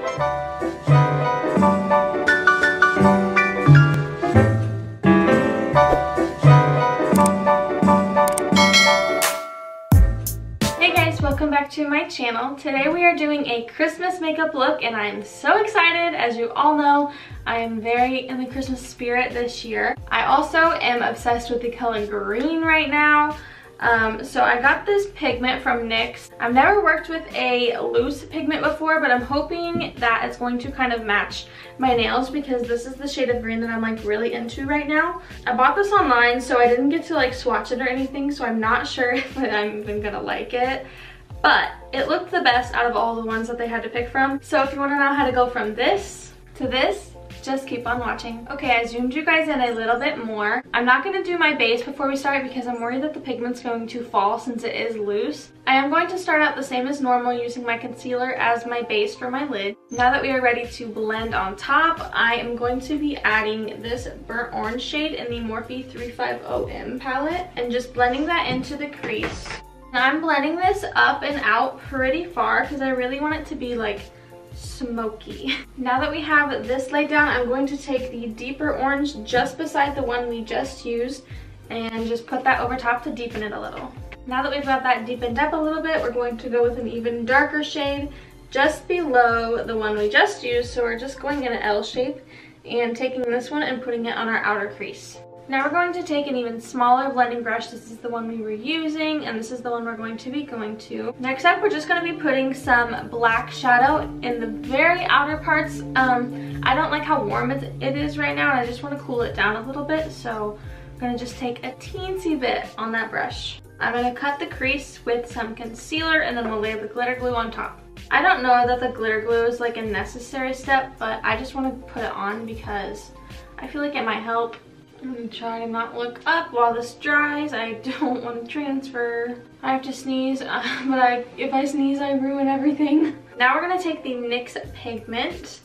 Welcome back to my channel. Today we are doing a Christmas makeup look and I'm so excited. As you all know, I am very in the Christmas spirit this year. I also am obsessed with the color green right now. So I got this pigment from NYX. I've never worked with a loose pigment before, but I'm hoping that it's going to kind of match my nails because this is the shade of green that I'm like really into right now. I bought this online, so I didn't get to like swatch it or anything, so I'm not sure if I'm even gonna like it. But it looked the best out of all the ones that they had to pick from. So if you want to know how to go from this to this, just keep on watching. Okay, I zoomed you guys in a little bit more. I'm not going to do my base before we start because I'm worried that the pigment's going to fall since it is loose. I am going to start out the same as normal using my concealer as my base for my lid. Now that we are ready to blend on top, I am going to be adding this burnt orange shade in the Morphe 350M palette and just blending that into the crease. Now I'm blending this up and out pretty far because I really want it to be like smoky. Now that we have this laid down, I'm going to take the deeper orange just beside the one we just used and just put that over top to deepen it a little. Now that we've got that deepened up a little bit, we're going to go with an even darker shade just below the one we just used. So we're just going in an L shape and taking this one and putting it on our outer crease. Now we're going to take an even smaller blending brush. This is the one we were using and this is the one we're going to be going to. Next up, we're just going to be putting some black shadow in the very outer parts. I don't like how warm it is right now and I just want to cool it down a little bit, so I'm going to just take a teensy bit on that brush. I'm going to cut the crease with some concealer and then we'll lay the glitter glue on top. I don't know that the glitter glue is like a necessary step, but I just want to put it on because I feel like it might help. I'm gonna try to not look up while this dries. I don't want to transfer. I have to sneeze, but if I sneeze, I ruin everything. Now we're gonna take the NYX pigment,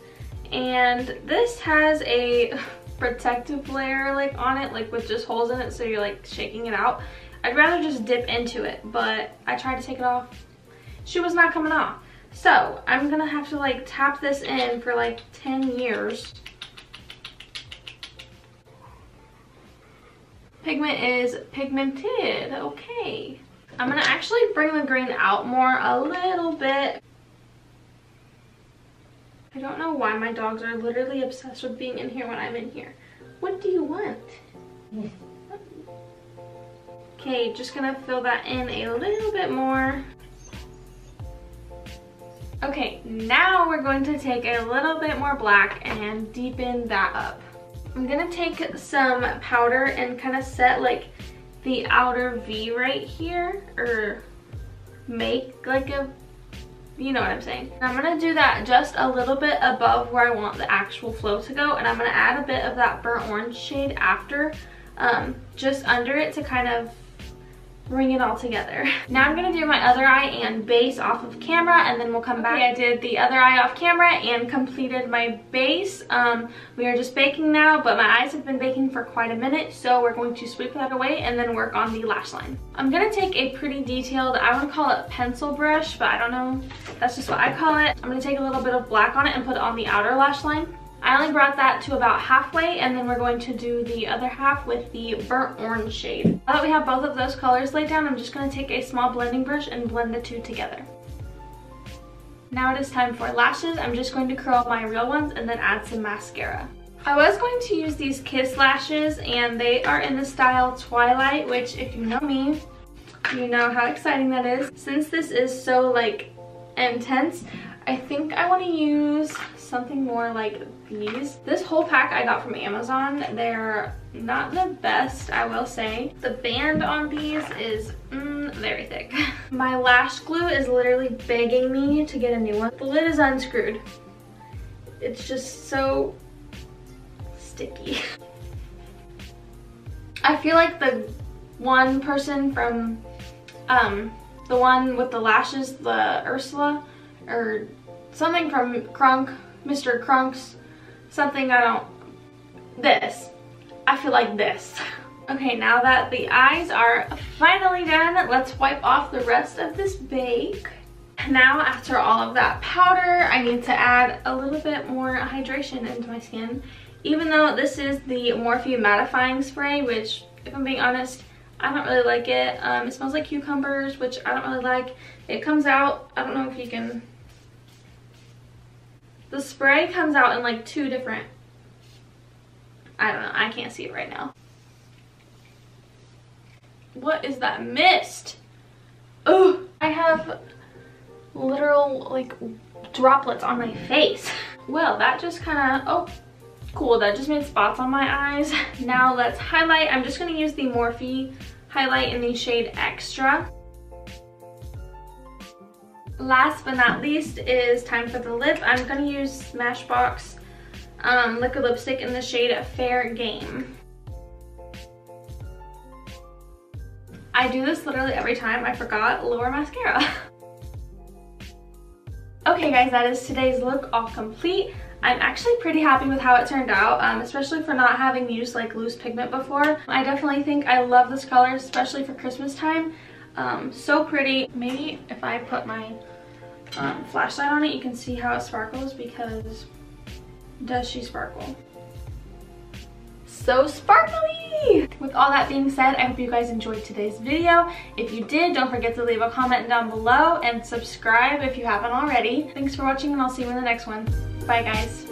and this has a protective layer like on it, like with just holes in it, so you're like shaking it out. I'd rather just dip into it, but I tried to take it off. She was not coming off. So I'm gonna have to like tap this in for like 10 years. Pigment is pigmented, okay. I'm gonna actually bring the green out more a little bit. I don't know why my dogs are literally obsessed with being in here when I'm in here. What do you want? Okay, just gonna fill that in a little bit more. Okay, now we're going to take a little bit more black and deepen that up. I'm gonna take some powder and kind of set like the outer V right here, or make like a, you know what I'm saying. And I'm gonna do that just a little bit above where I want the actual flow to go, and I'm gonna add a bit of that burnt orange shade after, just under it to kind of bring it all together. Now I'm gonna do my other eye and base off of camera and then we'll come back. Okay, I did the other eye off camera and completed my base. We are just baking now, but my eyes have been baking for quite a minute, so we're going to sweep that away and then work on the lash line. I'm gonna take a pretty detailed, I want to call it pencil brush, but I don't know, that's just what I call it. I'm gonna take a little bit of black on it and put it on the outer lash line. I only brought that to about halfway, and then we're going to do the other half with the burnt orange shade. Now that we have both of those colors laid down, I'm just going to take a small blending brush and blend the two together. Now it is time for lashes. I'm just going to curl my real ones and then add some mascara. I was going to use these Kiss lashes, and they are in the style Twilight, which if you know me, you know how exciting that is. Since this is so like intense, I think I want to use something more like these. This whole pack I got from Amazon. They're not the best, I will say. The band on these is very thick. My lash glue is literally begging me to get a new one. The lid is unscrewed. It's just so sticky. I feel like the one person from the one with the lashes, the Ursula, or something from Crunk, Mr. Crunk's, something, this. I feel like this. Okay, now that the eyes are finally done, let's wipe off the rest of this bake. now after all of that powder, I need to add a little bit more hydration into my skin. Even though this is the Morphe mattifying spray, which if I'm being honest, I don't really like it. It smells like cucumbers, which I don't really like. It comes out, I don't know if you can, the spray comes out in like 2 different, I don't know, I can't see it right now. What is that mist? Oh, I have literal like droplets on my face. Well, that just kind of, oh, cool, that just made spots on my eyes. Now let's highlight. I'm just going to use the Morphe highlight in the shade Extra. Last but not least is time for the lip. I'm going to use Smashbox liquid lipstick in the shade Fair Game. I do this literally every time. I forgot lower mascara. Okay guys, that is today's look all complete. I'm actually pretty happy with how it turned out, especially for not having used like loose pigment before. I definitely think I love this color, especially for Christmas time. So pretty. Maybe if I put my flashlight on it, you can see how it sparkles, because does she sparkle? So sparkly! With all that being said, I hope you guys enjoyed today's video. If you did, don't forget to leave a comment down below and subscribe if you haven't already. Thanks for watching, and I'll see you in the next one. Bye guys.